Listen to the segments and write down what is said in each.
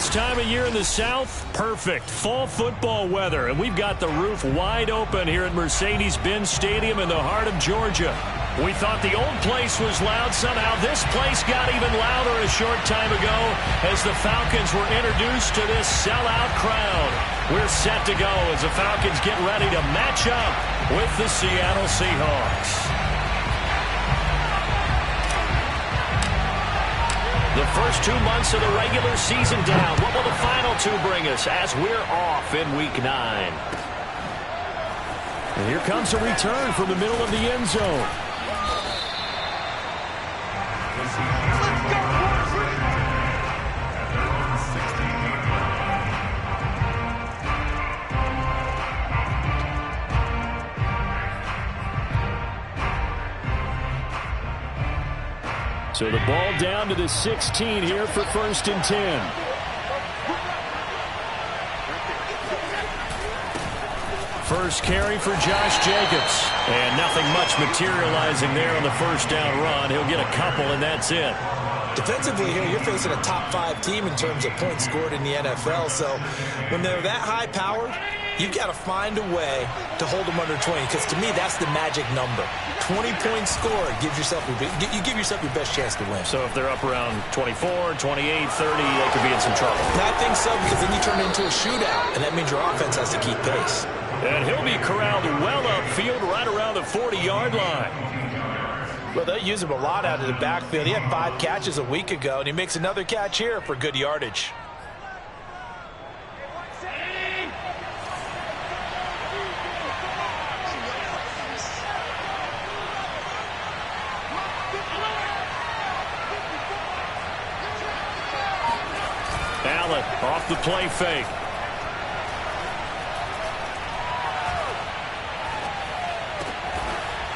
This time of year in the South, perfect. Fall football weather, and we've got the roof wide open here at Mercedes-Benz Stadium in the heart of Georgia. We thought the old place was loud. Somehow this place got even louder a short time ago as the Falcons were introduced to this sellout crowd. We're set to go as the Falcons get ready to match up with the Seattle Seahawks. The first 2 months of the regular season down. What will the final two bring us as we're off in Week 9? And here comes a return from the middle of the end zone. So the ball down to the 16 here for 1st and 10. First carry for Josh Jacobs. And nothing much materializing there on the first down run. He'll get a couple, and that's it. Defensively here, you're facing a top 5 team in terms of points scored in the NFL. So when they're that high-powered, you've got to find a way to hold them under 20, because to me, that's the magic number. 20 points scored gives yourself you give yourself your best chance to win. So if they're up around 24, 28, 30, they could be in some trouble. I think so, because then you turn it into a shootout, and that means your offense has to keep pace. And he'll be corralled well upfield right around the 40-yard line. Well, they use him a lot out of the backfield. He had 5 catches a week ago, and he makes another catch here for good yardage. Allen off the play fake.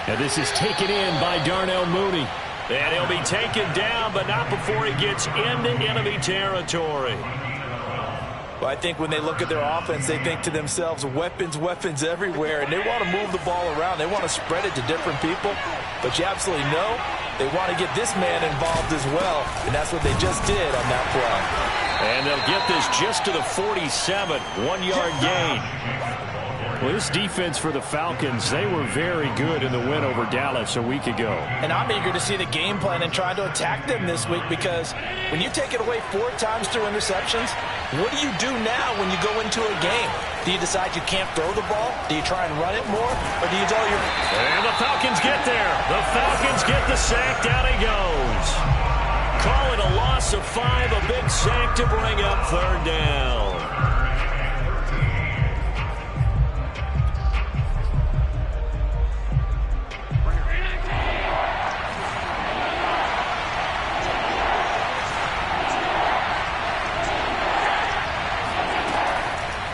And this is taken in by Darnell Mooney. And he'll be taken down, but not before he gets into enemy territory. Well, I think when they look at their offense, they think to themselves, weapons, weapons everywhere, and they want to move the ball around. They want to spread it to different people, but you absolutely know they want to get this man involved as well, and that's what they just did on that play. And they'll get this just to the 47, 1-yard gain. Well, this defense for the Falcons, they were very good in the win over Dallas a week ago. And I'm eager to see the game plan and try to attack them this week, because when you take it away 4 times through interceptions, what do you do now when you go into a game? Do you decide you can't throw the ball? Do you try and run it more? Or do you tell your... And the Falcons get there. The Falcons get the sack. Down he goes. Call it a loss of 5, a big sack to bring up 3rd down.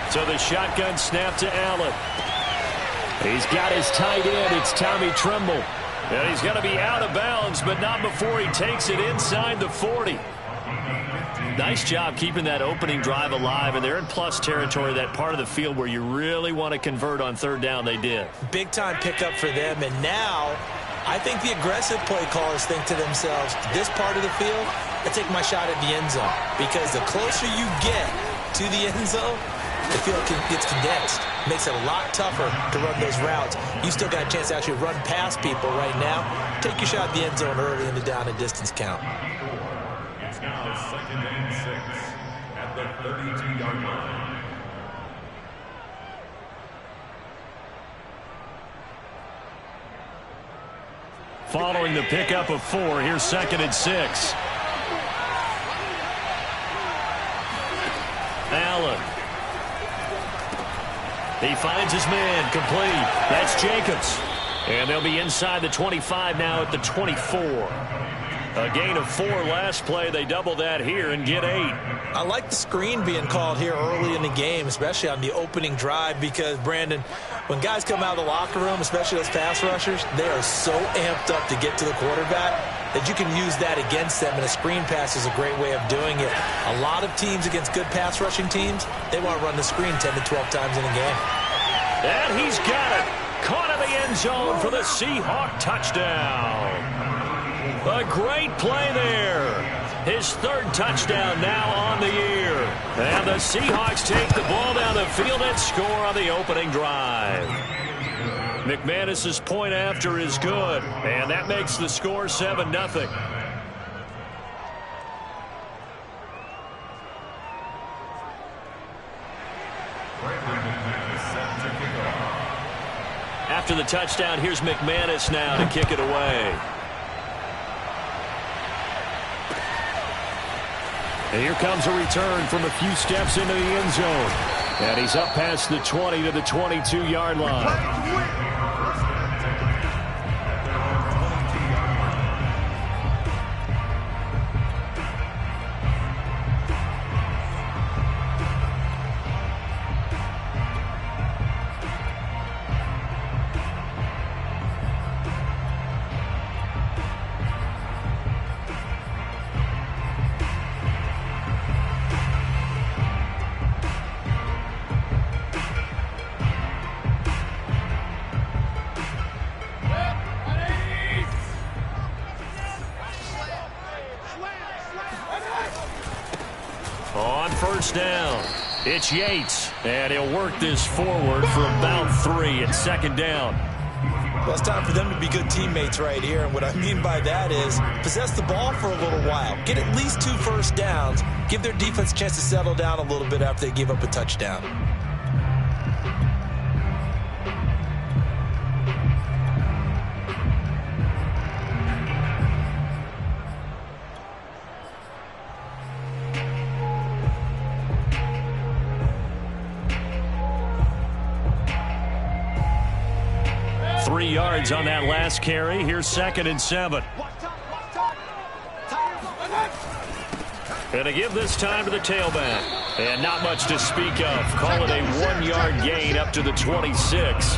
So the shotgun snap to Allen. He's got his tight end. It's Tommy Tremble. And he's going to be out of bounds, but not before he takes it inside the 40. Nice job keeping that opening drive alive, and they're in plus territory, that part of the field where you really want to convert on 3rd down. They did. Big-time pickup for them, and now I think the aggressive play callers think to themselves, this part of the field, I take my shot at the end zone, because the closer you get to the end zone, the field gets condensed. Makes it a lot tougher to run those routes. You still got a chance to actually run past people right now. Take your shot at the end zone early in the down and distance count. It's now 2nd and 6 at the 32-yard line. Following the pickup of 4, here's 2nd and 6. Allen. He finds his man, complete. That's Jacobs. And they'll be inside the 25 now at the 24. A gain of 4 last play. They double that here and get 8. I like the screen being called here early in the game, especially on the opening drive, because, Brandon, when guys come out of the locker room, especially those pass rushers, they are so amped up to get to the quarterback that you can use that against them, and a screen pass is a great way of doing it. A lot of teams against good pass rushing teams, they want to run the screen 10 to 12 times in a game. And he's got it. Caught in the end zone for the Seahawk touchdown. A great play there. His third touchdown now on the year. And the Seahawks take the ball down the field and score on the opening drive. McManus's point after is good, and that makes the score 7-0. After the touchdown, here's McManus now to kick it away. And here comes a return from a few steps into the end zone. And he's up past the 20 to the 22-yard line. On first down, it's Yates, and he'll work this forward for about 3 at second down. Well, it's time for them to be good teammates right here, and what I mean by that is possess the ball for a little while, get at least 2 first downs, give their defense a chance to settle down a little bit after they give up a touchdown. Yards on that last carry. Here's 2nd and 7. And to give this time to the tailback. And not much to speak of. Call it a 1-yard gain up to the 26.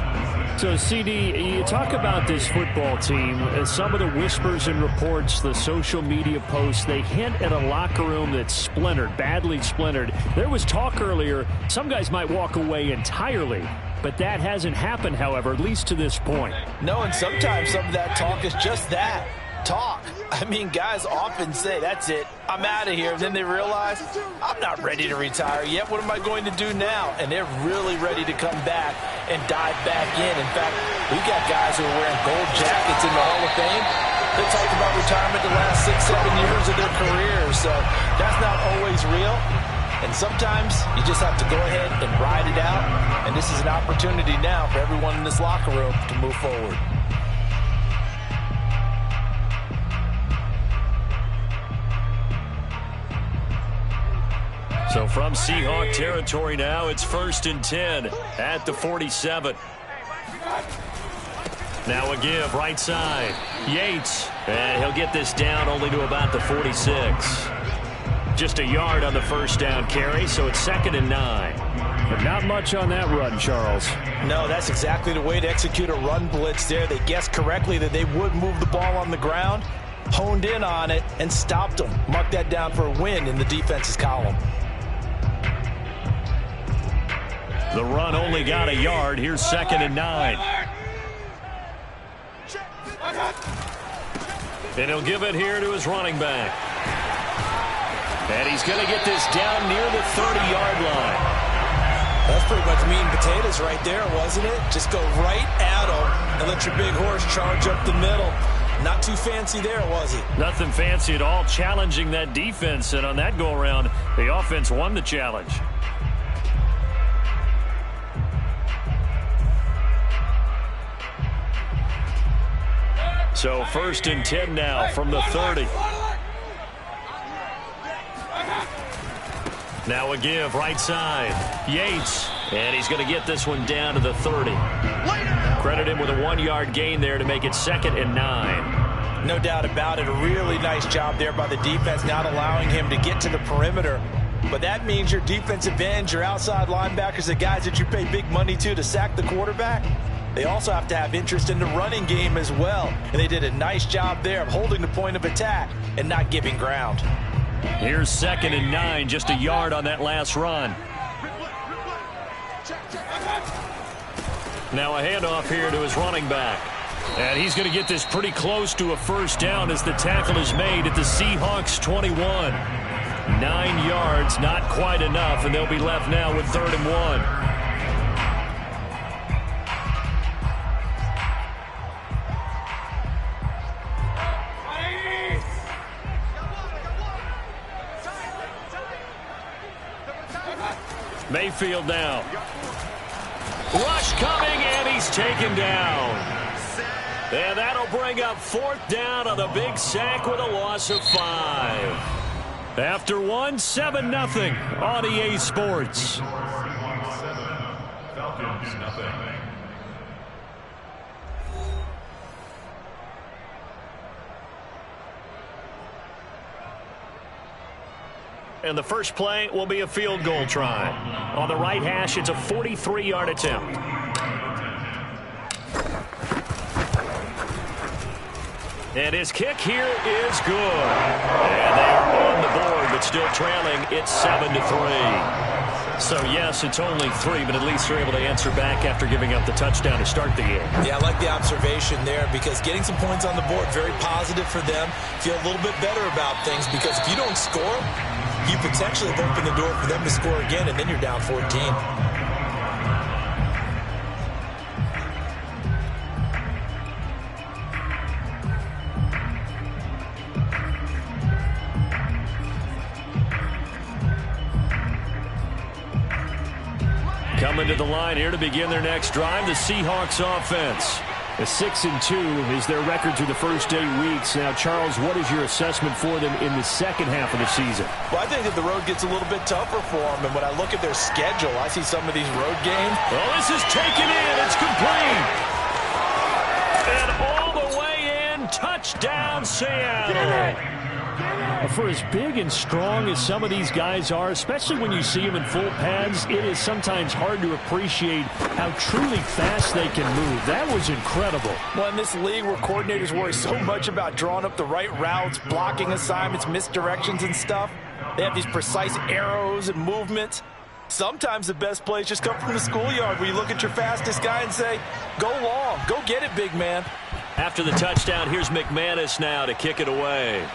So, CD, you talk about this football team, some of the whispers and reports, the social media posts, they hint at a locker room that's splintered, badly splintered. There was talk earlier, some guys might walk away entirely, but that hasn't happened, however, at least to this point. No, and sometimes some of that talk is just that, talk. I mean, guys often say, that's it, I'm out of here. And then they realize, I'm not ready to retire yet. What am I going to do now? And they're really ready to come back and dive back in. In fact, we've got guys who are wearing gold jackets in the Hall of Fame. They talked about retirement the last 6-7 years of their careers. So that's not always real. And sometimes you just have to go ahead and ride it out. And this is an opportunity now for everyone in this locker room to move forward. So from Seahawk territory now, it's 1st and 10 at the 47. Now a give right side. Yates. And he'll get this down only to about the 46. Just a yard on the first down carry, so it's 2nd and 9. But not much on that run, Charles. No, that's exactly the way to execute a run blitz there. They guessed correctly that they would move the ball on the ground, honed in on it, and stopped them. Mark that down for a win in the defense's column. The run only got a yard. Here's 2nd and 9. And he'll give it here to his running back. And he's going to get this down near the 30-yard line. That's pretty much meat and potatoes right there, wasn't it? Just go right at him and let your big horse charge up the middle. Not too fancy there, was he? Nothing fancy at all, challenging that defense. And on that go-around, the offense won the challenge. So 1st and 10 now from the 30. Now a give right side. Yates. And he's going to get this one down to the 30. Credit him with a 1-yard gain there to make it 2nd and 9. No doubt about it. A really nice job there by the defense, not allowing him to get to the perimeter. But that means your defensive ends, your outside linebackers, the guys that you pay big money to sack the quarterback, they also have to have interest in the running game as well. And they did a nice job there of holding the point of attack and not giving ground. Here's 2nd and 9, just a yard on that last run. Now a handoff here to his running back. And he's going to get this pretty close to a first down as the tackle is made at the Seahawks 21. 9 yards, not quite enough, and they'll be left now with 3rd and 1. Mayfield now. Rush coming, and he's taken down. And that'll bring up 4th down on a big sack with a loss of 5. After 1, 7-0 on EA Sports. Falcons, nothing. And the first play will be a field goal try. On the right hash, it's a 43-yard attempt. And his kick here is good. And they are on the board, but still trailing. It's 7-3. So, yes, it's only 3, but at least they're able to answer back after giving up the touchdown to start the game. Yeah, I like the observation there because getting some points on the board, very positive for them. Feel a little bit better about things because if you don't score, you potentially have opened the door for them to score again, and then you're down 14. Coming to the line here to begin their next drive, the Seahawks offense. A 6-2 is their record through the first 8 weeks. Now, Charles, what is your assessment for them in the second half of the season? Well, I think that the road gets a little bit tougher for them, and when I look at their schedule, I see some of these road games. Well, this is taken in. It's complete. And all the way in, touchdown, Seattle. For as big and strong as some of these guys are, especially when you see them in full pads, it is sometimes hard to appreciate how truly fast they can move. That was incredible. Well, in this league where coordinators worry so much about drawing up the right routes, blocking assignments, misdirections and stuff, they have these precise arrows and movements. Sometimes the best plays just come from the schoolyard where you look at your fastest guy and say, go long, go get it, big man. After the touchdown, here's McManus now to kick it away.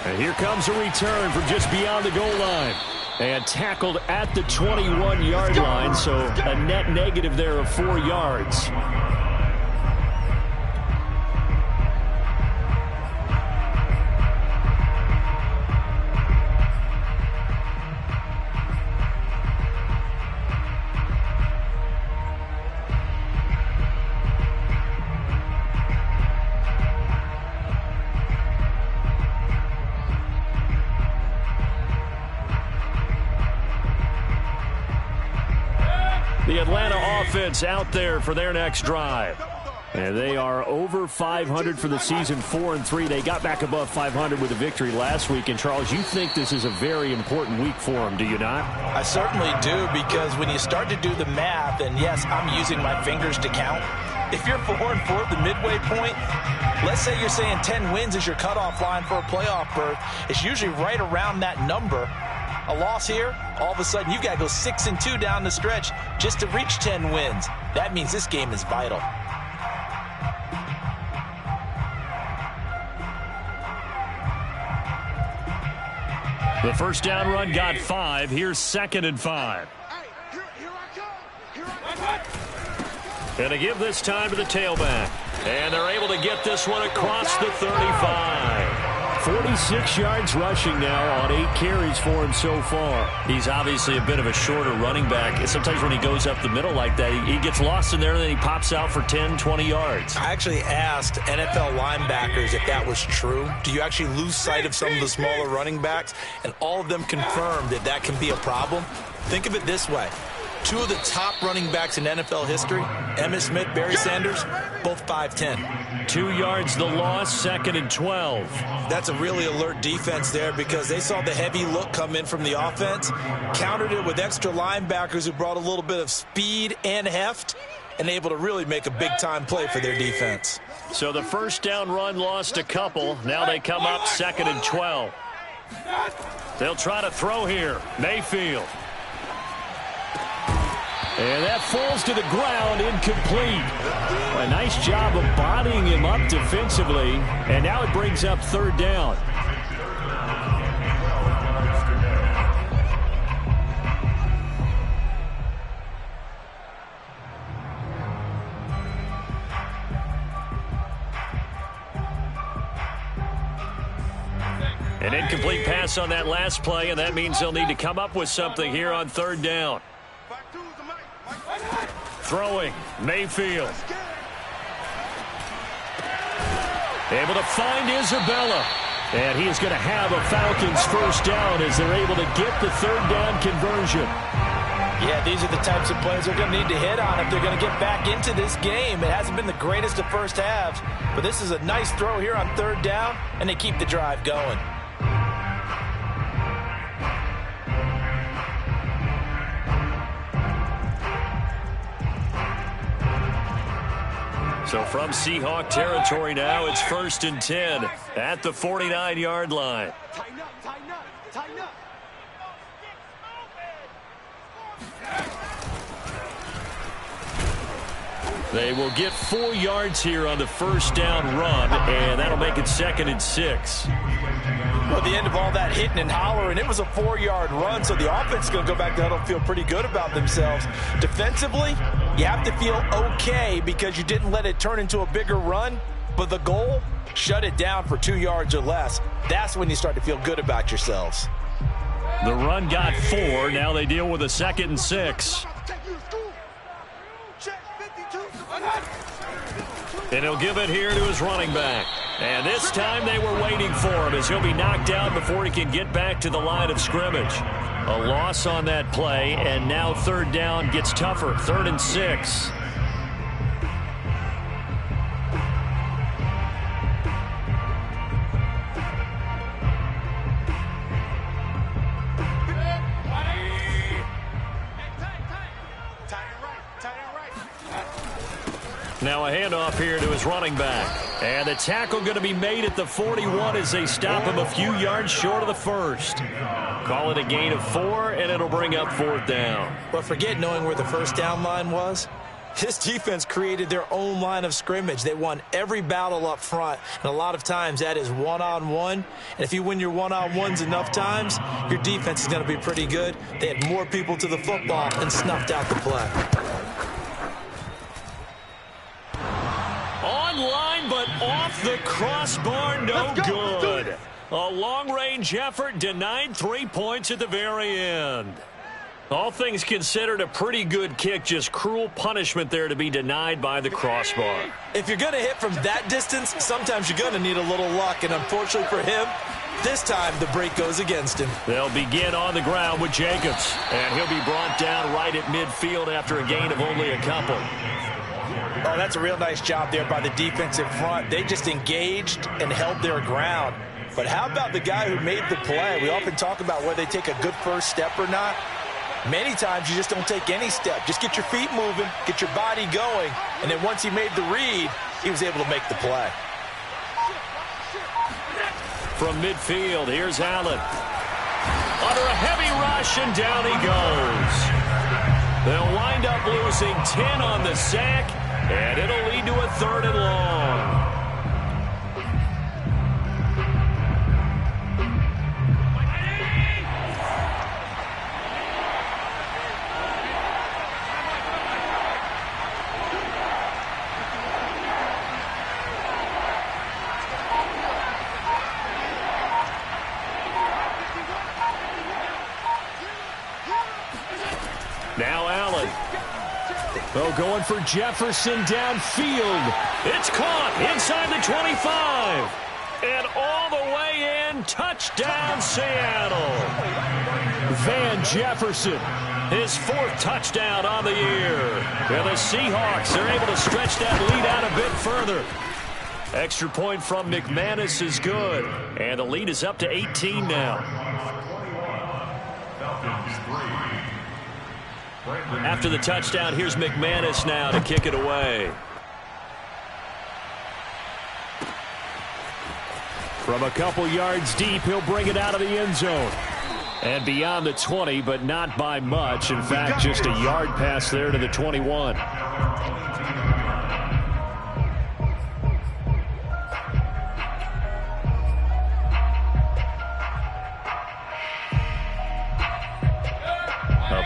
And here comes a return from just beyond the goal line. And tackled at the 21-yard line, so a net negative there of 4 yards. The Atlanta offense out there for their next drive. And they are over 500 for the season, 4-3. They got back above 500 with a victory last week. And, Charles, you think this is a very important week for them, do you not? I certainly do, because when you start to do the math, and yes, I'm using my fingers to count. If you're 4-4 at the midway point, let's say you're saying 10 wins is your cutoff line for a playoff berth. It's usually right around that number. A loss here, all of a sudden you've got to go 6-2 down the stretch just to reach 10 wins. That means this game is vital. The first down run got 5. Here's 2nd and 5. And to give this time to the tailback. And they're able to get this one across the 35. 46 yards rushing now on 8 carries for him so far. He's obviously a bit of a shorter running back. Sometimes when he goes up the middle like that, he gets lost in there and then he pops out for 10, 20 yards. I actually asked NFL linebackers if that was true. Do you actually lose sight of some of the smaller running backs? And all of them confirmed that that can be a problem. Think of it this way. 2 of the top running backs in NFL history, Emmitt Smith, Barry Sanders, both 5'10". 2 yards the loss, 2nd and 12. That's a really alert defense there because they saw the heavy look come in from the offense, countered it with extra linebackers who brought a little bit of speed and heft, and able to really make a big-time play for their defense. So the first down run lost a couple. Now they come up 2nd and 12. They'll try to throw here. Mayfield. And that falls to the ground, incomplete. A nice job of bodying him up defensively. And now it brings up third down. An incomplete pass on that last play, and that means they'll need to come up with something here on third down. Throwing, Mayfield. Able to find Isabella. And he is going to have a Falcons first down as they're able to get the third down conversion. Yeah, these are the types of plays they're going to need to hit on if they're going to get back into this game. It hasn't been the greatest of first halves, but this is a nice throw here on third down, and they keep the drive going. So from Seahawk territory now, it's 1st and 10 at the 49-yard line. Tighten up, tighten up, tighten up. They will get 4 yards here on the first down run, and that'll make it 2nd and 6. Well, at the end of all that hitting and hollering, it was a 4-yard run, so the offense is going to go back to huddle and feel pretty good about themselves. Defensively, you have to feel okay because you didn't let it turn into a bigger run, but the goal, shut it down for 2 yards or less. That's when you start to feel good about yourselves. The run got 4. Now they deal with a 2nd and 6. And he'll give it here to his running back. And this time they were waiting for him as he'll be knocked down before he can get back to the line of scrimmage. A loss on that play, and now third down gets tougher. 3rd and 6. Now a handoff here to his running back. And the tackle going to be made at the 41 as they stop him a few yards short of the first. Call it a gain of 4, and it'll bring up 4th down. But forget knowing where the first down line was. This defense created their own line of scrimmage. They won every battle up front, and a lot of times that is one-on-one. And if you win your one-on-ones enough times, your defense is going to be pretty good. They had more people to the football and snuffed out the play. Line, but off the crossbar, no good. A long-range effort denied 3 points at the very end. All things considered, a pretty good kick, just cruel punishment there to be denied by the crossbar. If you're going to hit from that distance, sometimes you're going to need a little luck, and unfortunately for him, this time the break goes against him. They'll begin on the ground with Jacobs, and he'll be brought down right at midfield after a gain of only a couple. Oh, that's a real nice job there by the defensive front. They just engaged and held their ground. But how about the guy who made the play? We often talk about whether they take a good first step or not. Many times you just don't take any step. Just get your feet moving, get your body going, and then once he made the read, he was able to make the play. From midfield, here's Allen. Under a heavy rush, and down he goes. They'll wind up losing 10 on the sack, and it'll lead to a 3rd and long. Now Allen. Oh, going for Jefferson downfield. It's caught inside the 25. And all the way in, touchdown Seattle. Van Jefferson, his 4th touchdown on the year. And the Seahawks are able to stretch that lead out a bit further. Extra point from McManus is good. And the lead is up to 18 now. After the touchdown, here's McManus now to kick it away. From a couple yards deep, he'll bring it out of the end zone. And beyond the 20, but not by much. In fact, just a yard pass there to the 21.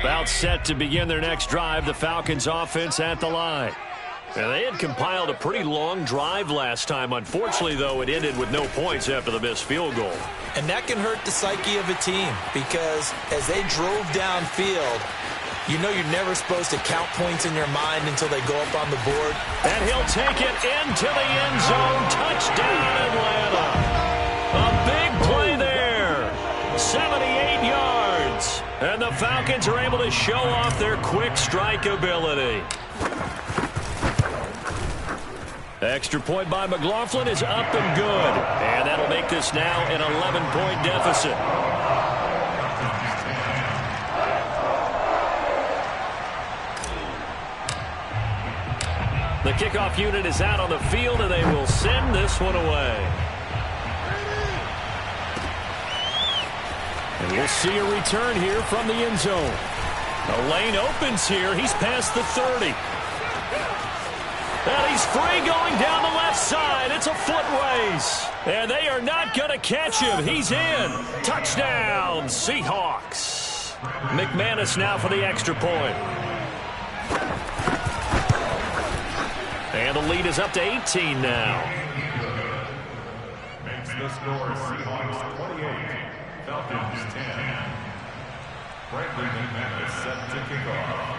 About set to begin their next drive, the Falcons offense at the line. And they had compiled a pretty long drive last time. Unfortunately, though, it ended with no points after the missed field goal. And that can hurt the psyche of a team because as they drove downfield, you know you're never supposed to count points in your mind until they go up on the board. And he'll take it into the end zone. Touchdown, Atlanta. A big play there. 78 yards. And the Falcons are able to show off their quick strike ability. Extra point by McLaughlin is up and good. And that'll make this now an 11-point deficit. The kickoff unit is out on the field, and they will send this one away. And we'll see a return here from the end zone. The lane opens here. He's past the 30. And he's free going down the left side. It's a foot race. And they are not going to catch him. He's in. Touchdown, Seahawks. McManus now for the extra point. And the lead is up to 18 now. Makes the score Seahawks 28, Falcons 10. Bradley McManus set to kick off.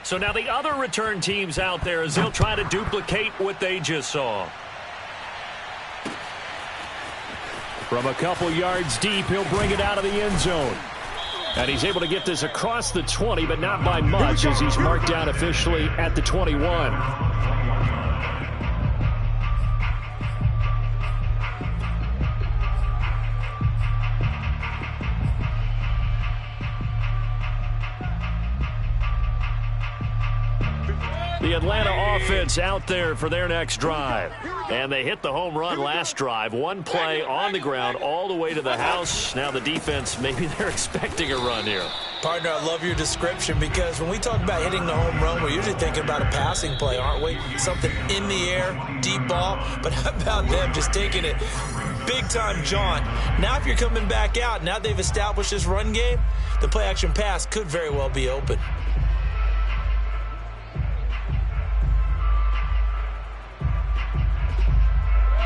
So now the other return teams out there as they'll try to duplicate what they just saw. From a couple yards deep, he'll bring it out of the end zone. And he's able to get this across the 20, but not by much as he's marked down officially at the 21. The Atlanta offense out there for their next drive. And they hit the home run last drive. One play on the ground all the way to the house. Now the defense, maybe they're expecting a run here. Partner, I love your description because when we talk about hitting the home run, we're usually thinking about a passing play, aren't we? Something in the air, deep ball. But how about them just taking it big-time jaunt? Now if you're coming back out, now they've established this run game, the play-action pass could very well be open.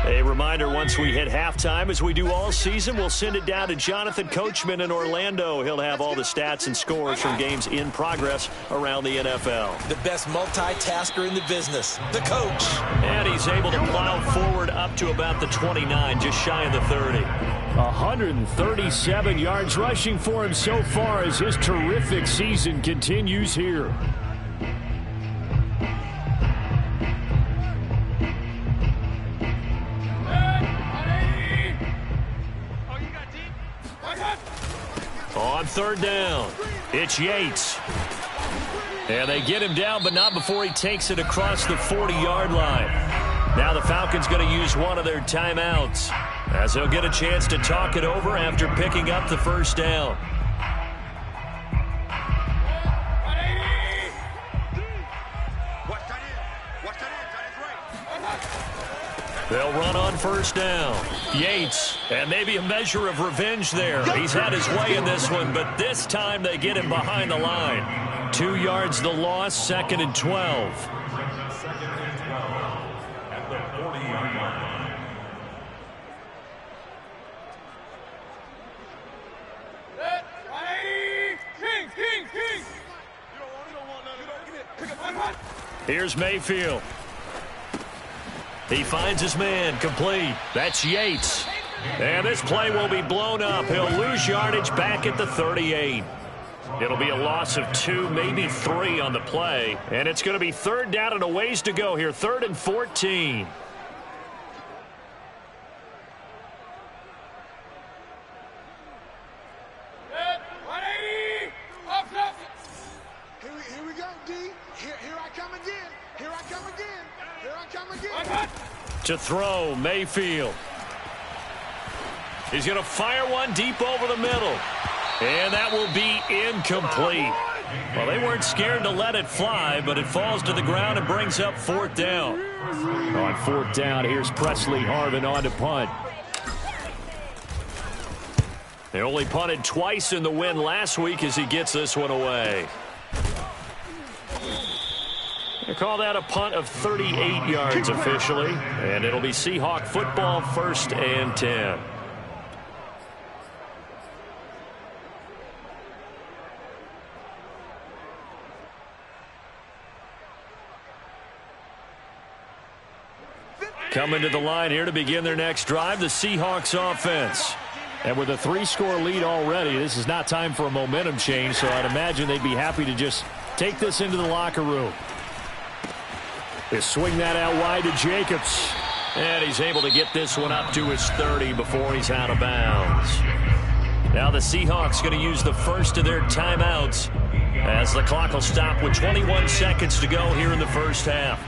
A reminder, once we hit halftime, as we do all season, we'll send it down to Jonathan Coachman in Orlando. He'll have all the stats and scores from games in progress around the NFL. The best multitasker in the business, the coach. And he's able to plow forward up to about the 29, just shy of the 30. 137 yards rushing for him so far as his terrific season continues here. On third down, it's Yates. And they get him down, but not before he takes it across the 40-yard line. Now the Falcons going to use one of their timeouts as they'll get a chance to talk it over after picking up the first down. They'll run on first down. Yates, and maybe a measure of revenge there. He's had his way in this one, but this time they get him behind the line. 2 yards the loss, 2nd and 12. Second and 12 at the 40-yard line. Here's Mayfield. He finds his man, complete. That's Yates. And this play will be blown up. He'll lose yardage back at the 38. It'll be a loss of 2, maybe 3 on the play. And it's going to be third down and a ways to go here. 3rd and 14. Here we go, D. Here I come again. Here I come again. Here I come again. To throw, Mayfield. He's going to fire one deep over the middle. And that will be incomplete. Well, they weren't scared to let it fly, but it falls to the ground and brings up 4th down. On 4th down, here's Presley Harvin on to punt. They only punted twice in the win last week as he gets this one away. They call that a punt of 38 yards officially, and it'll be Seahawk football, 1st and 10. Coming to the line here to begin their next drive, the Seahawks offense. And with a 3-score lead already, this is not time for a momentum change, so I'd imagine they'd be happy to just take this into the locker room. They swing that out wide to Jacobs. And he's able to get this one up to his 30 before he's out of bounds. Now the Seahawks going to use the first of their timeouts as the clock will stop with 21 seconds to go here in the first half.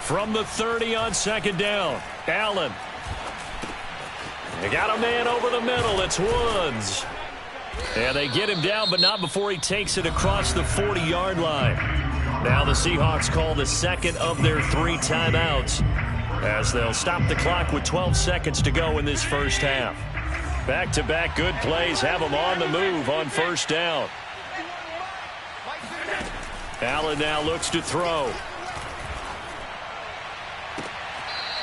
From the 30 on 2nd down, Allen. They got a man over the middle. It's Woods. And they get him down, but not before he takes it across the 40-yard line. Now the Seahawks call the second of their 3 timeouts as they'll stop the clock with 12 seconds to go in this first half. Back-to-back good plays have them on the move on 1st down. Allen now looks to throw.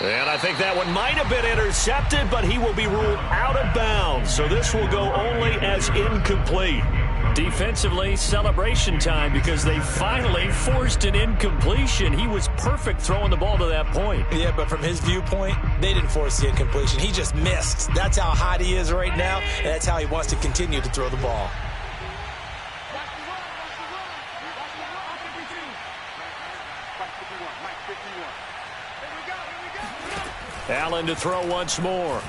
And I think that one might have been intercepted, but he will be ruled out of bounds. So this will go only as incomplete. Defensively, celebration time because they finally forced an incompletion. He was perfect throwing the ball to that point. Yeah, but from his viewpoint, they didn't force the incompletion. He just missed. That's how hot he is right now, and that's how he wants to continue to throw the ball. Allen to throw once more.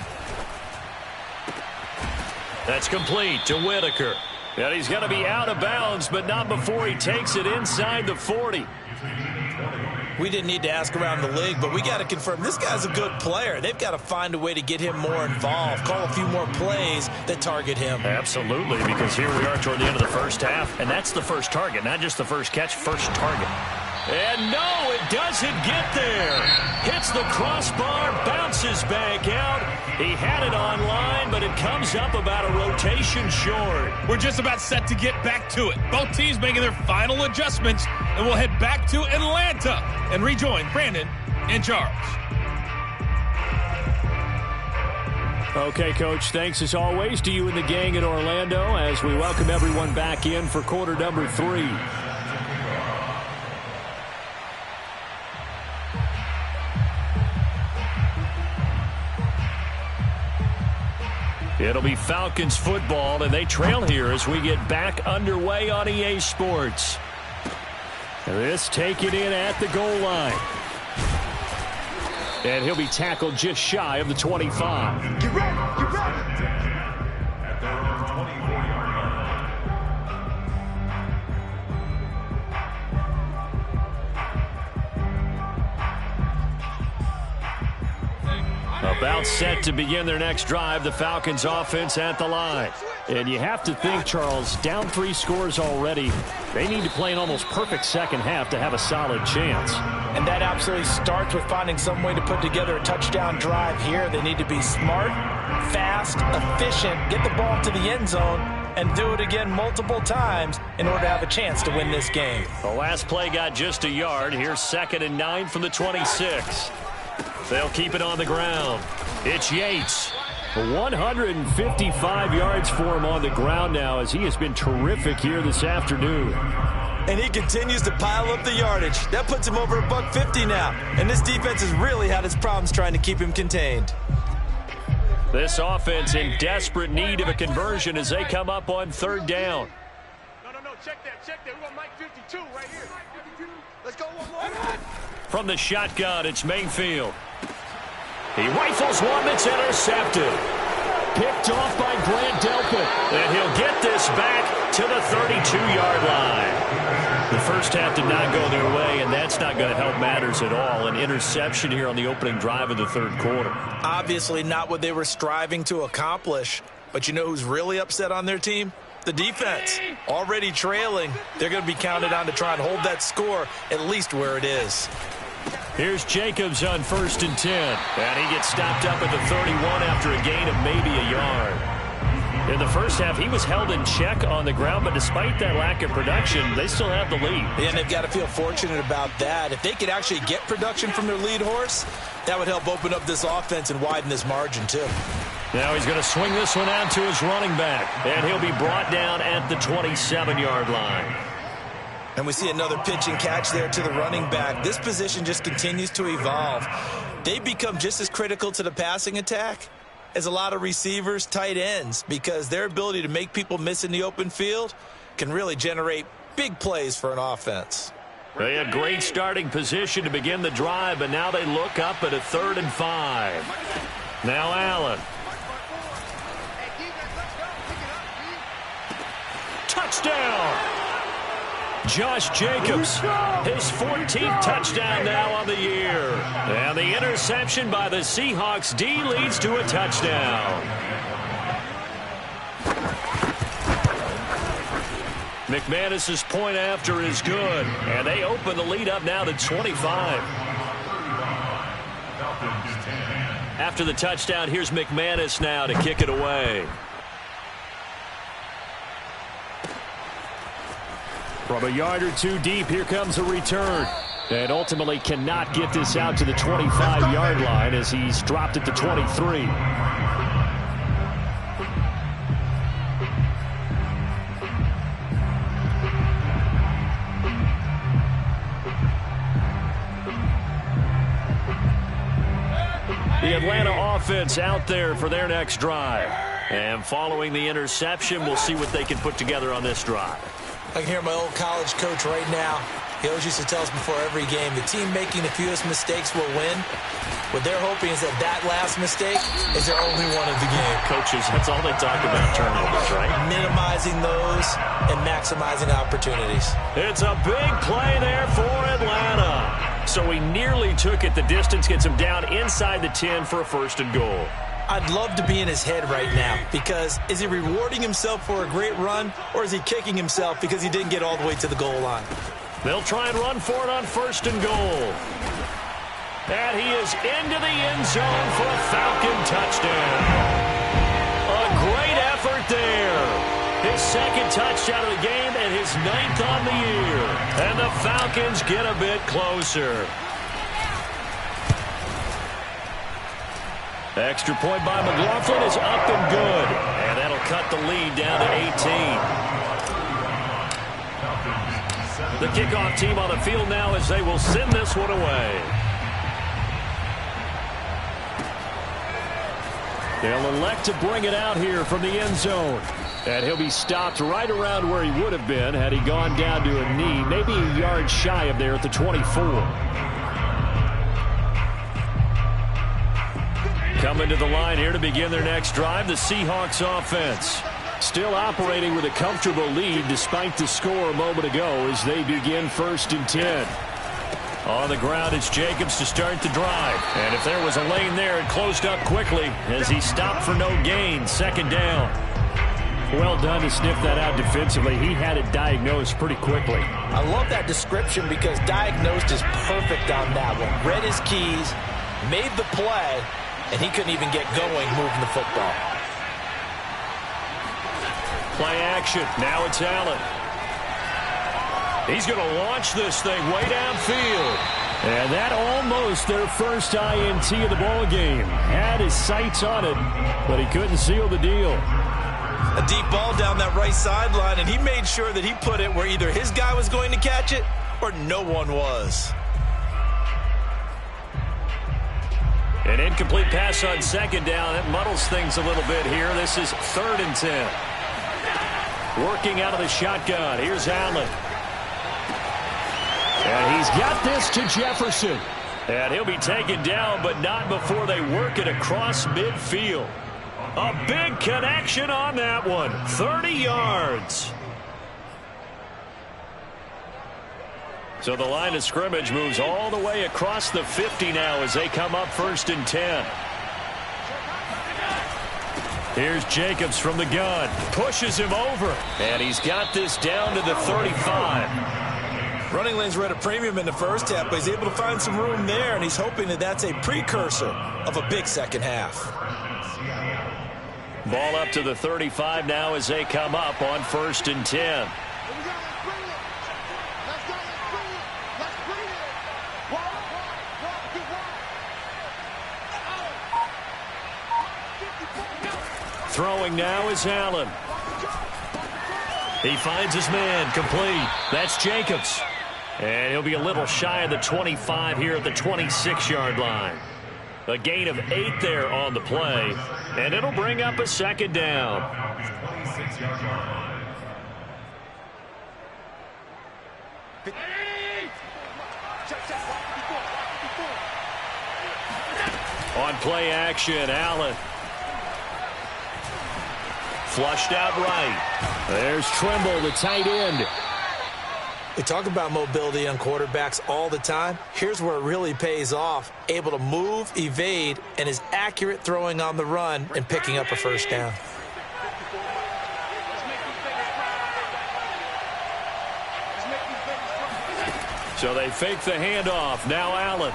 That's complete to Whitaker. And he's going to be out of bounds, but not before he takes it inside the 40. We didn't need to ask around the league, but we got to confirm this guy's a good player. They've got to find a way to get him more involved, call a few more plays that target him. Absolutely, because here we are toward the end of the first half, and that's the first target, not just the first catch, first target. And no, it doesn't get there. Hits the crossbar, bounces back out. He had it on line, but it comes up about a rotation short. We're just about set to get back to it. Both teams making their final adjustments, and we'll head back to Atlanta and rejoin Brandon and Charles. Okay, Coach, thanks as always to you and the gang in Orlando as we welcome everyone back in for quarter number 3. It'll be Falcons football, and they trail here as we get back underway on EA Sports. This taken in at the goal line. And he'll be tackled just shy of the 25. Get ready, get ready. At their own 24-yard line. About set to begin their next drive, the Falcons offense at the line. And you have to think, Charles, down 3 scores already. They need to play an almost perfect second half to have a solid chance. And that absolutely starts with finding some way to put together a touchdown drive here. They need to be smart, fast, efficient, get the ball to the end zone, and do it again multiple times in order to have a chance to win this game. The last play got just a yard. Here's 2nd and 9 from the 26. They'll keep it on the ground. It's Yates. 155 yards for him on the ground now as he has been terrific here this afternoon. And he continues to pile up the yardage. That puts him over $150 now. And this defense has really had its problems trying to keep him contained. This offense in desperate need of a conversion as they come up on 3rd down. No, check that. We want Mike 52 right here. Let's go one more. From the shotgun, it's Mayfield. He rifles one that's intercepted. Picked off by Grant Delpit. And he'll get this back to the 32-yard line. The first half did not go their way, and that's not going to help matters at all. An interception here on the opening drive of the third quarter. Obviously not what they were striving to accomplish. But you know who's really upset on their team? The defense. Already trailing. They're going to be counted on to try and hold that score at least where it is. Here's Jacobs on 1st and 10. And he gets stopped up at the 31 after a gain of maybe a yard. In the first half, he was held in check on the ground, but despite that lack of production, they still have the lead. And they've got to feel fortunate about that. If they could actually get production from their lead horse, that would help open up this offense and widen this margin, too. Now he's going to swing this one out to his running back, and he'll be brought down at the 27-yard line. And we see another pitch and catch there to the running back. This position just continues to evolve. They become just as critical to the passing attack as a lot of receivers, tight ends, because their ability to make people miss in the open field can really generate big plays for an offense. They had great starting position to begin the drive, but now they look up at a 3rd and 5. Now Allen. Touchdown! Josh Jacobs, his 14th touchdown now on the year. And the interception by the Seahawks D leads to a touchdown. McManus's point after is good. And they open the lead up now to 25. After the touchdown, here's McManus now to kick it away. From a yard or two deep, here comes a return. And ultimately cannot get this out to the 25-yard line as he's dropped at the 23. The Atlanta offense out there for their next drive. And following the interception, we'll see what they can put together on this drive. I can hear my old college coach right now. He always used to tell us before every game, the team making the fewest mistakes will win. What they're hoping is that that last mistake is their only one of the game. Coaches, that's all they talk about, turnovers, right? Minimizing those and maximizing opportunities. It's a big play there for Atlanta. So he nearly took it the distance, gets him down inside the 10 for a 1st and goal. I'd love to be in his head right now, because is he rewarding himself for a great run, or is he kicking himself because he didn't get all the way to the goal line? They'll try and run for it on 1st and goal. And he is into the end zone for a Falcon touchdown. A great effort there. His 2nd touchdown of the game and his 9th on the year. And the Falcons get a bit closer. Extra point by McLaughlin is up and good. And that'll cut the lead down to 18. The kickoff team on the field now as they will send this one away. They'll elect to bring it out here from the end zone. And he'll be stopped right around where he would have been had he gone down to a knee, maybe a yard shy of there at the 24. Coming to the line here to begin their next drive, the Seahawks offense. Still operating with a comfortable lead despite the score a moment ago as they begin 1st and 10. On the ground, it's Jacobs to start the drive. And if there was a lane there, it closed up quickly as he stopped for no gain. 2nd down. Well done to sniff that out defensively. He had it diagnosed pretty quickly. I love that description because diagnosed is perfect on that one. Read his keys, made the play, and he couldn't even get going moving the football. Play action. Now it's Allen. He's going to launch this thing way downfield. And that almost their first INT of the ball game. Had his sights on it, but he couldn't seal the deal. A deep ball down that right sideline, and he made sure that he put it where either his guy was going to catch it or no one was. An incomplete pass on 2nd down. That muddles things a little bit here. This is 3rd and 10. Working out of the shotgun. Here's Allen. And he's got this to Jefferson. And he'll be taken down, but not before they work it across midfield. A big connection on that one. 30 yards. So the line of scrimmage moves all the way across the 50 now as they come up 1st and 10. Here's Jacobs from the gun. Pushes him over. And he's got this down to the 35. Running lanes were at a premium in the first half, but he's able to find some room there, and he's hoping that that's a precursor of a big second half. Ball up to the 35 now as they come up on 1st and 10. Throwing now is Allen. He finds his man, complete. That's Jacobs. And he'll be a little shy of the 25 here at the 26-yard line. A gain of 8 there on the play, and it'll bring up a 2nd down. On play action, Allen. Flushed out right. There's Trimble, the tight end. We talk about mobility on quarterbacks all the time. Here's where it really pays off. Able to move, evade, and is accurate throwing on the run and picking up a 1st down. So they fake the handoff. Now Allen.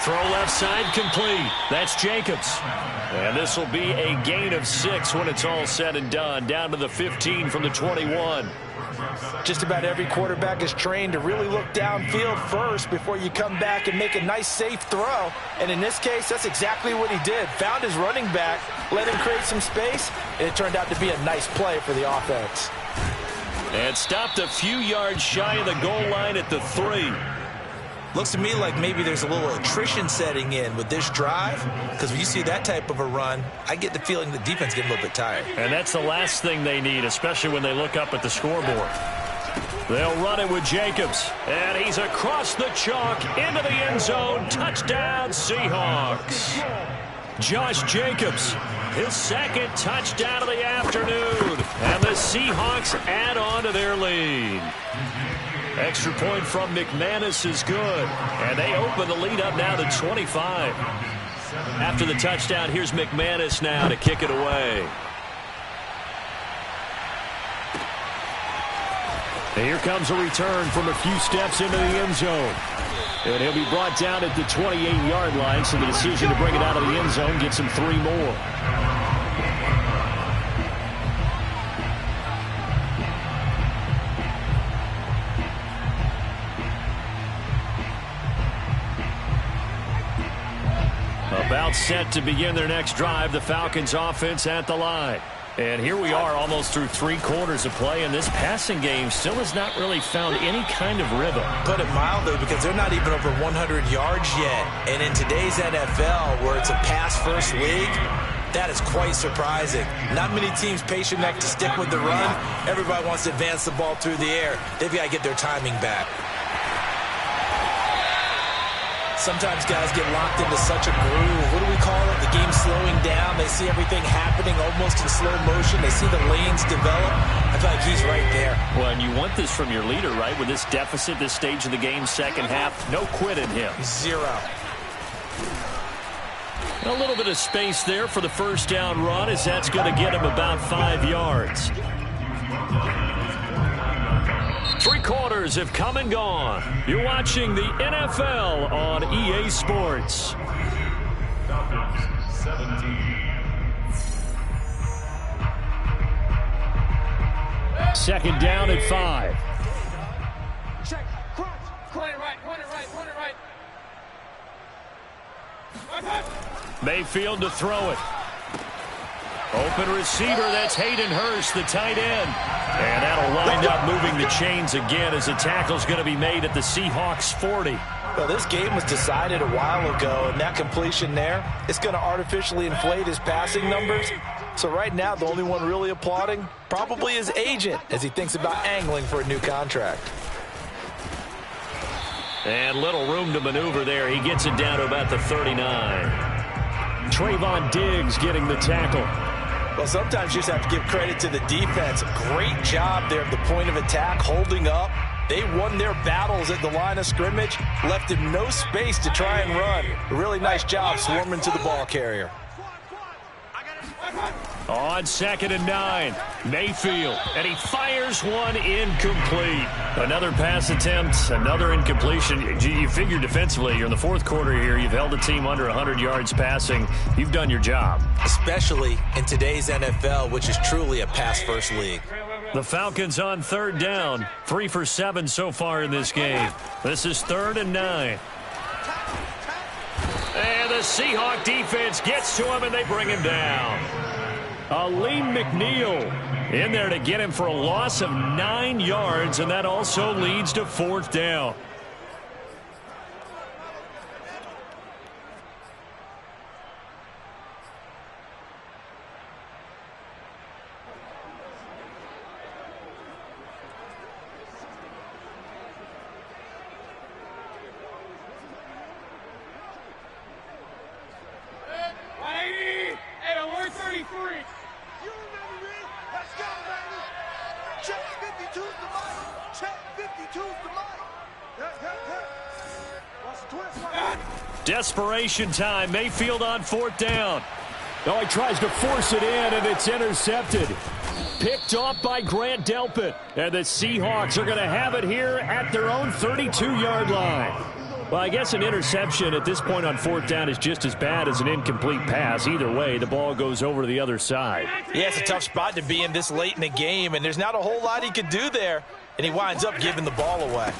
Throw left side, complete. That's Jacobs. And this will be a gain of 6 when it's all said and done. Down to the 15 from the 21. Just about every quarterback is trained to really look downfield first before you come back and make a nice, safe throw. And in this case, that's exactly what he did. Found his running back, let him create some space, and it turned out to be a nice play for the offense. And stopped a few yards shy of the goal line at the 3. Looks to me like maybe there's a little attrition setting in with this drive, because when you see that type of a run, I get the feeling the defense getting a little bit tired. And that's the last thing they need, especially when they look up at the scoreboard. They'll run it with Jacobs, and he's across the chalk into the end zone. Touchdown, Seahawks. Josh Jacobs, his 2nd touchdown of the afternoon, and the Seahawks add on to their lead. Extra point from McManus is good, and they open the lead up now to 25. After the touchdown, here's McManus now to kick it away. And here comes a return from a few steps into the end zone. And he'll be brought down at the 28-yard line, so the decision to bring it out of the end zone gets him 3 more. About set to begin their next drive, the Falcons offense at the line. And here we are almost through 3 quarters of play, and this passing game still has not really found any kind of rhythm. Put it mildly, because they're not even over 100 yards yet. And in today's NFL, where it's a pass-first league, that is quite surprising. Not many teams patient enough to stick with the run. Everybody wants to advance the ball through the air. They've got to get their timing back. Sometimes guys get locked into such a groove. What do we call it? The game slowing down. They see everything happening almost in slow motion. They see the lanes develop. I feel like he's right there. Well, and you want this from your leader, right? With this deficit, this stage of the game, 2nd half, no quit in him. 0. A little bit of space there for the 1st down run, as that's going to get him about 5 yards. 3 quarters have come and gone. You're watching the NFL on EA Sports. Falcons 17. 2nd down at 5. Check, crunch, corner right, corner right, corner right. Mayfield to throw it. Open receiver, that's Hayden Hurst, the tight end. And that'll wind up moving the chains again as the tackle's going to be made at the Seahawks 40. Well, this game was decided a while ago, and that completion there, it's going to artificially inflate his passing numbers. So right now, the only one really applauding probably his agent as he thinks about angling for a new contract. And little room to maneuver there. He gets it down to about the 39. Trayvon Diggs getting the tackle. Well, sometimes you just have to give credit to the defense. Great job there at the point of attack, holding up. They won their battles at the line of scrimmage, left him no space to try and run. A really nice job swarming to the ball carrier. On 2nd and 9, Mayfield, and he fires one incomplete. Another pass attempt, another incompletion. You figure defensively, you're in the fourth quarter here. You've held the team under 100 yards passing. You've done your job. Especially in today's NFL, which is truly a pass-first league. The Falcons on 3rd down, 3 for 7 so far in this game. This is 3rd and 9. And the Seahawk defense gets to him, and they bring him down. Aleem McNeil in there to get him for a loss of 9 yards, and that also leads to 4th down. Desperation time. Mayfield on 4th down. Oh, he tries to force it in, and it's intercepted. Picked off by Grant Delpit. And the Seahawks are going to have it here at their own 32-yard line. Well, I guess an interception at this point on 4th down is just as bad as an incomplete pass. Either way, the ball goes over to the other side. Yeah, it's a tough spot to be in this late in the game, and there's not a whole lot he could do there. And he winds up giving the ball away.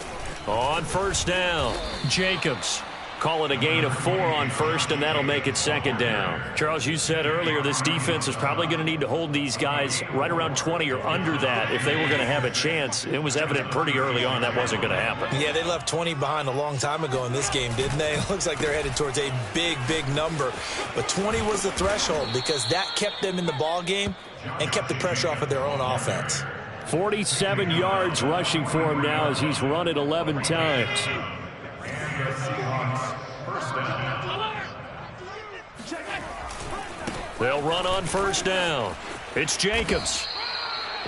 On 1st down, Jacobs. Call it a gain of 4 on 1st, and that'll make it 2nd down. Charles, you said earlier this defense is probably going to need to hold these guys right around 20 or under that if they were going to have a chance. It was evident pretty early on that wasn't going to happen. Yeah, they left 20 behind a long time ago in this game, didn't they? It looks like they're headed towards a big, big number. But 20 was the threshold because that kept them in the ball game and kept the pressure off of their own offense. 47 yards rushing for him now as he's run it 11 times. They'll run on 1st down. It's Jacobs.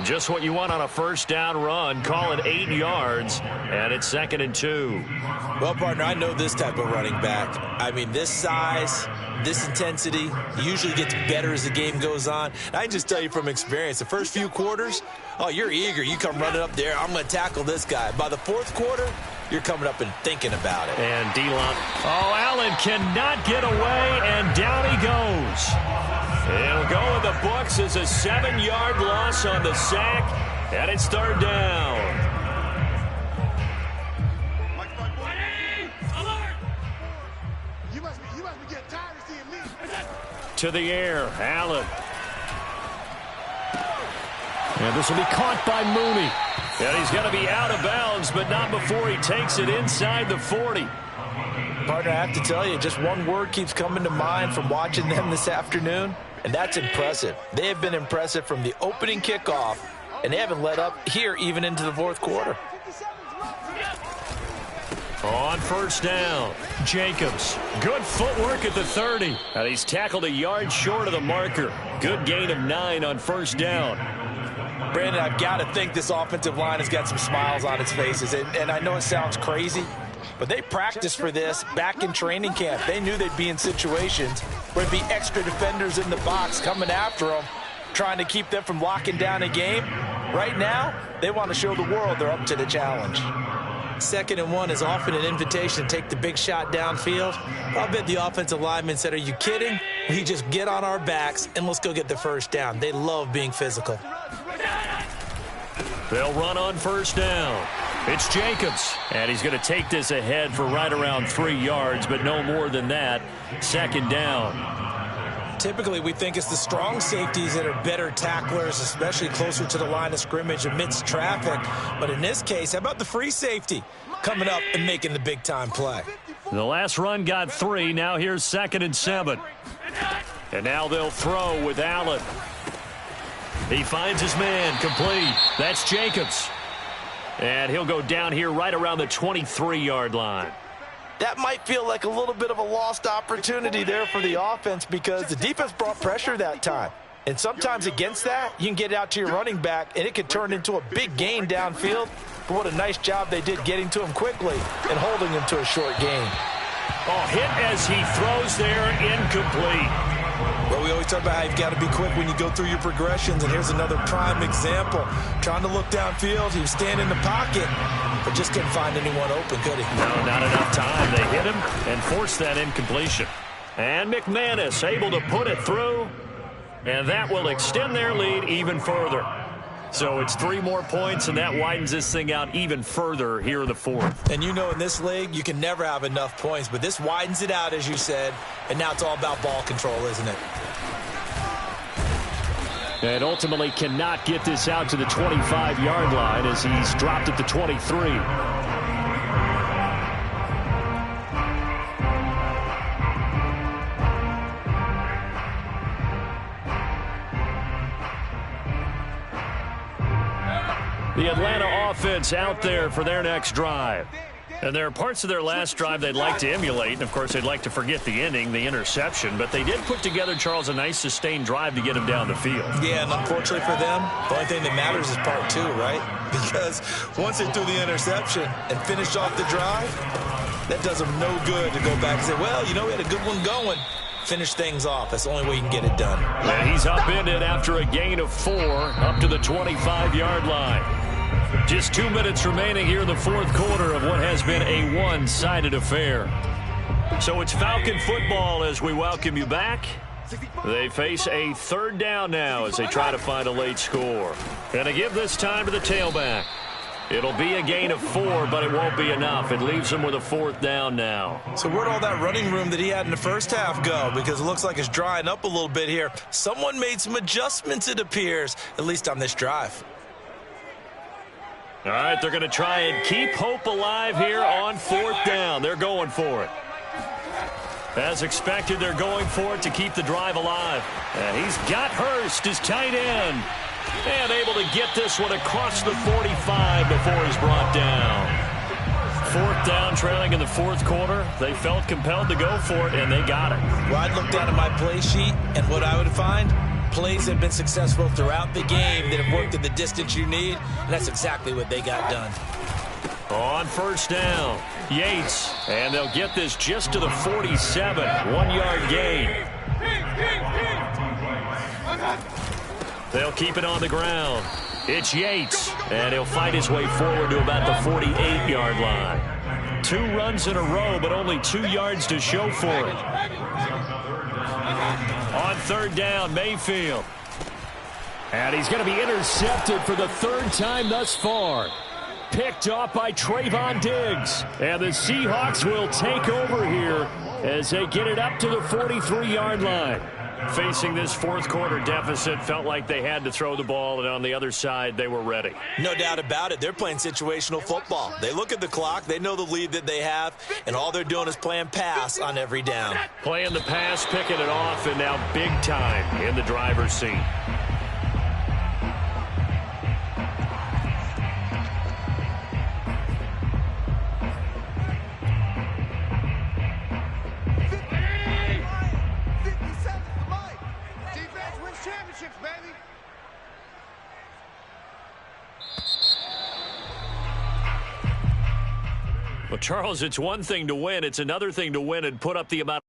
Just what you want on a 1st down run. Call it 8 yards, and it's 2nd and 2. Well, partner, I know this type of running back. I mean, this size, this intensity usually gets better as the game goes on. And I can just tell you from experience, the first few quarters, oh, you're eager. You come running up there. I'm going to tackle this guy. By the 4th quarter, you're coming up and thinking about it. And D-Lon. Oh, Allen cannot get away, and down he goes. It'll go in the books as a 7-yard loss on the sack, and it's 3rd down. You must be getting tired of seeing me. To the air, Allen. And this will be caught by Mooney. And he's going to be out of bounds, but not before he takes it inside the 40. Partner, I have to tell you, just one word keeps coming to mind from watching them this afternoon, and that's impressive. They have been impressive from the opening kickoff, and they haven't let up here even into the 4th quarter. On 1st down, Jacobs. Good footwork at the 30. And he's tackled a yard short of the marker. Good gain of 9 on 1st down. Brandon, I've got to think this offensive line has got some smiles on its faces. And I know it sounds crazy, but they practiced for this back in training camp. They knew they'd be in situations where there'd be extra defenders in the box coming after them, trying to keep them from locking down a game. Right now, they want to show the world they're up to the challenge. 2nd and 1 is often an invitation to take the big shot downfield. I bet the offensive lineman said, are you kidding? We just get on our backs and let's go get the 1st down. They love being physical. They'll run on 1st down. It's Jacobs, and he's going to take this ahead for right around 3 yards, but no more than that. 2nd down. Typically, we think it's the strong safeties that are better tacklers, especially closer to the line of scrimmage amidst traffic. But in this case, how about the free safety coming up and making the big-time play? The last run got 3. Now here's 2nd and 7. And now they'll throw with Allen. He finds his man, complete. That's Jacobs. And he'll go down here right around the 23-yard line. That might feel like a little bit of a lost opportunity there for the offense because the defense brought pressure that time. And sometimes against that, you can get out to your running back, and it can turn into a big gain downfield. But what a nice job they did getting to him quickly and holding him to a short gain. Oh, hit as he throws there, incomplete. Well, we always talk about how you've got to be quick when you go through your progressions, and here's another prime example. Trying to look downfield, he was standing in the pocket, but just couldn't find anyone open, could he? No, not enough time. They hit him and forced that incompletion. And McManus able to put it through, and that will extend their lead even further. So it's 3 more points, and that widens this thing out even further here in the fourth. And you know in this league, you can never have enough points, but this widens it out, as you said, and now it's all about ball control, isn't it? And ultimately cannot get this out to the 25-yard line as he's dropped at the 23. The Atlanta offense out there for their next drive. And there are parts of their last drive they'd like to emulate. And, of course, they'd like to forget the ending, the interception. But they did put together, Charles, a nice sustained drive to get him down the field. Yeah, and unfortunately for them, the only thing that matters is part 2, right? Because once they threw the interception and finished off the drive, that does them no good to go back and say, well, you know, we had a good one going. Finish things off. That's the only way you can get it done. And he's upended after a gain of 4 up to the 25-yard line. Just 2 minutes remaining here in the fourth quarter of what has been a one-sided affair. So it's Falcon football as we welcome you back. They face a 3rd down now as they try to find a late score. And they give this time to the tailback. It'll be a gain of 4, but it won't be enough. It leaves him with a 4th down now. So where'd all that running room that he had in the first half go? Because it looks like it's drying up a little bit here. Someone made some adjustments, it appears, at least on this drive. All right, they're going to try and keep hope alive here on 4th down. They're going for it. As expected, they're going for it to keep the drive alive. And he's got Hurst, his tight end. And able to get this one across the 45 before he's brought down. 4th down, trailing in the fourth quarter. They felt compelled to go for it, and they got it. Well, I'd look down at my play sheet, and what I would find, plays have been successful throughout the game that have worked at the distance you need, and that's exactly what they got done. On 1st down, Yates, and they'll get this just to the 47, 1-yard gain. They'll keep it on the ground. It's Yates, and he'll fight his way forward to about the 48-yard line. 2 runs in a row, but only 2 yards to show for it. On 3rd down, Mayfield. And he's going to be intercepted for the 3rd time thus far. Picked off by Trayvon Diggs. And the Seahawks will take over here as they get it up to the 43-yard line. Facing this fourth quarter deficit, felt like they had to throw the ball, and on the other side, they were ready. No doubt about it. They're playing situational football. They look at the clock, they know the lead that they have, and all they're doing is playing pass on every down. Playing the pass, picking it off, and now big time in the driver's seat. Well, Charles, it's one thing to win. It's another thing to win and put up the amount